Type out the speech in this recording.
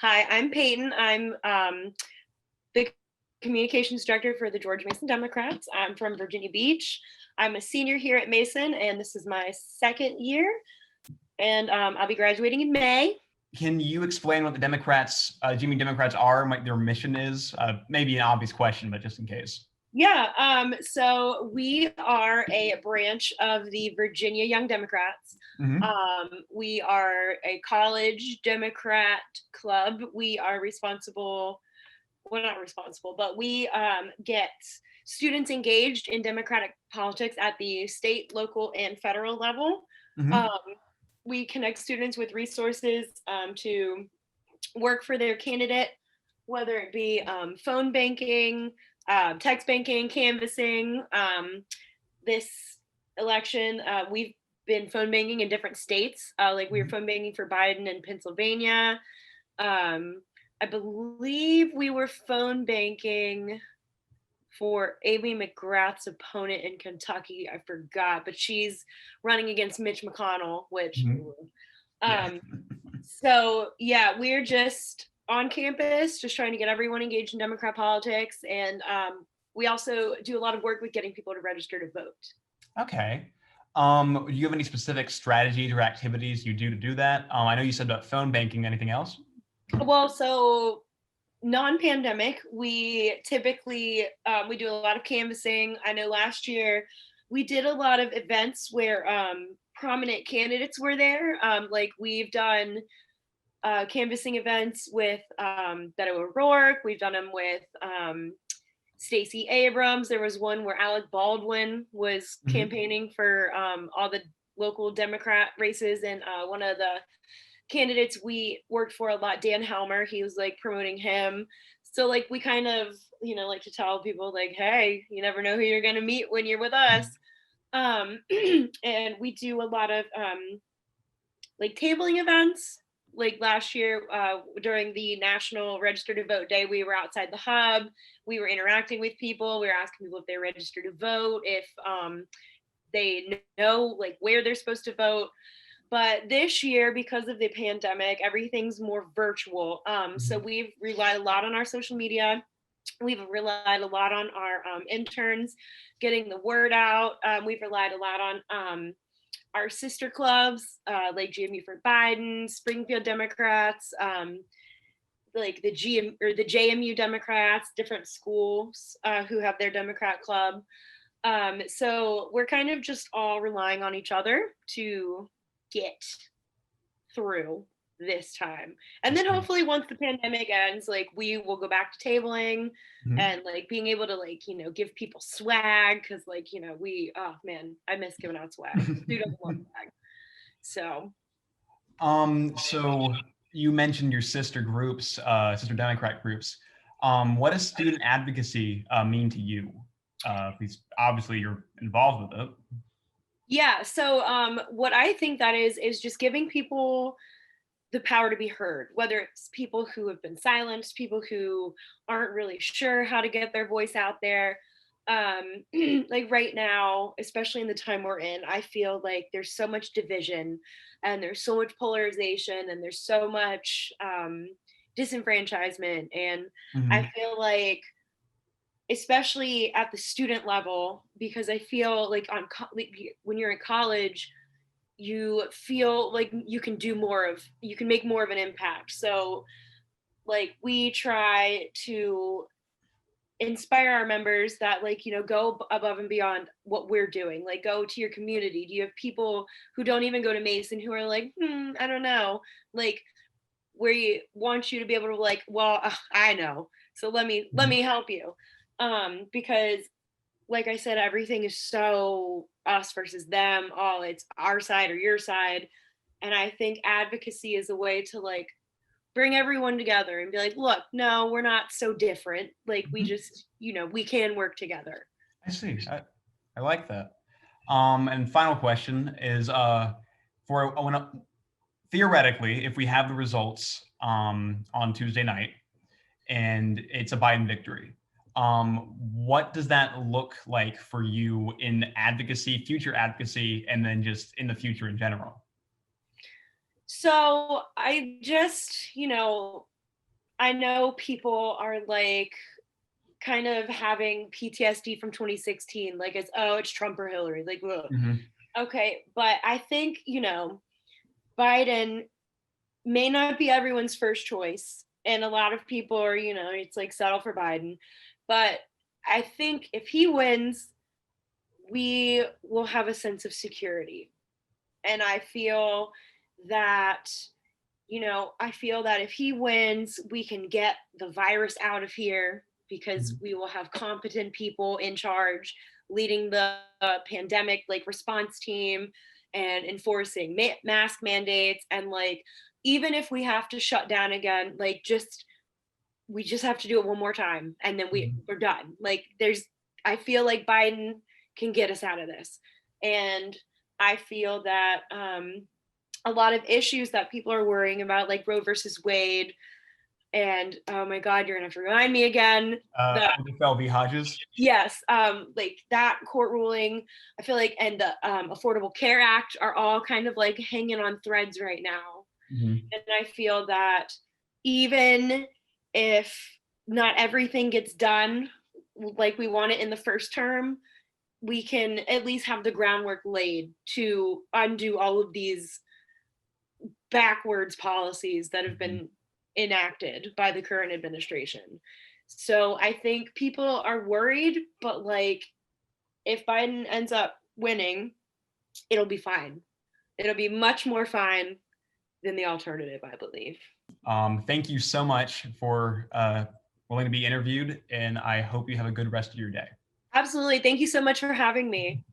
Hi, I'm Peyton. I'm the communications director for the George Mason Democrats. I'm from Virginia Beach. I'm a senior here at Mason, and this is my second year. And I'll be graduating in May. Can you explain what the Democrats, GMU Democrats are, what their mission is? Maybe an obvious question, but just in case. Yeah, so we are a branch of the Virginia Young Democrats. Mm-hmm. We are a college Democrat club. We are responsible, well, not responsible, but we get students engaged in democratic politics at the state, local, and federal level. Mm-hmm. Um, we connect students with resources to work for their candidate, whether it be phone banking, text banking, canvassing. This election, we've been phone banking in different states. Like we were phone banking for Biden in Pennsylvania. I believe we were phone banking for Amy McGrath's opponent in Kentucky. I forgot, but she's running against Mitch McConnell, which, Mm-hmm. Yeah. um, so yeah, we're just on campus, just trying to get everyone engaged in Democrat politics. And we also do a lot of work with getting people to register to vote. Okay. Do you have any specific strategies or activities you do to do that? I know you said about phone banking. Anything else? Well, so non-pandemic, we typically we do a lot of canvassing. I know last year we did a lot of events where prominent candidates were there. Like we've done canvassing events with Beto O'Rourke. We've done them with Stacey Abrams. There was one where Alec Baldwin was Mm-hmm. campaigning for all the local Democrat races, and one of the candidates we worked for a lot, Dan Helmer, he was like promoting him. So like we kind of, like to tell people like, hey, you never know who you're gonna meet when you're with us. And we do a lot of like tabling events. Like last year, during the National Register to Vote Day, we were outside the hub. We were interacting with people. We were asking people if they're registered to vote, if they know like where they're supposed to vote. But this year, because of the pandemic, everything's more virtual. So we've relied a lot on our social media. We've relied a lot on our interns getting the word out. We've relied a lot on our sister clubs, like GMU for Biden, Springfield Democrats, like the JMU Democrats, different schools who have their Democrat club. So we're kind of just all relying on each other to get through this time. And then hopefully once the pandemic ends, like we will go back to tabling Mm-hmm. and like being able to like, give people swag. Cause like, oh man, I miss giving out swag. Dude doesn't love swag. So. So you mentioned your sister groups, sister Democrat groups. What does student advocacy mean to you? Because obviously you're involved with it. Yeah. So what I think that is just giving people the power to be heard, whether it's people who have been silenced, people who aren't really sure how to get their voice out there. Like right now, especially in the time we're in, I feel like there's so much division and there's so much polarization and there's so much disenfranchisement. And I Mm-hmm. feel like, especially at the student level, because I feel like when you're in college, you feel like you can make more of an impact. So like we try to inspire our members that like, go above and beyond what we're doing. Like go to your community. Do you have people who don't even go to Mason who are like, I don't know, like where you want you to be able to like, well, I know, so let me help you. Because like I said, everything is so us versus them. Oh, it's our side or your side. And I think advocacy is a way to like bring everyone together and be like, look, no, we're not so different. Like we just, we can work together. I see. I like that. And final question is for when theoretically, if we have the results on Tuesday night and it's a Biden victory, what does that look like for you in advocacy, future advocacy, and then just in the future in general? So I just, I know people are like kind of having PTSD from 2016, like it's, oh, it's Trump or Hillary, like, ugh. Mhm. Okay, but I think, Biden may not be everyone's first choice. And a lot of people are, it's like settle for Biden. But I think if he wins, we will have a sense of security. And that, I feel that if he wins, we can get the virus out of here because Mhm. we will have competent people in charge leading the pandemic like response team and enforcing mask mandates, and like even if we have to shut down again, like just we just have to do it one more time and then Mhm. we're done. Like I feel like Biden can get us out of this. And I feel that a lot of issues that people are worrying about, like Roe versus Wade, and oh my God, you're gonna have to remind me again. The NFL v. Hodges. Yes, like that court ruling, I feel like, and the Affordable Care Act are all kind of like hanging on threads right now. Mhm. And I feel that even if not everything gets done like we want it in the first term, we can at least have the groundwork laid to undo all of these backwards policies that have Mhm. been enacted by the current administration. So I think people are worried, but like if Biden ends up winning, it'll be fine. It'll be much more fine than the alternative, I believe. Thank you so much for willing to be interviewed, and I hope you have a good rest of your day. Absolutely. Thank you so much for having me.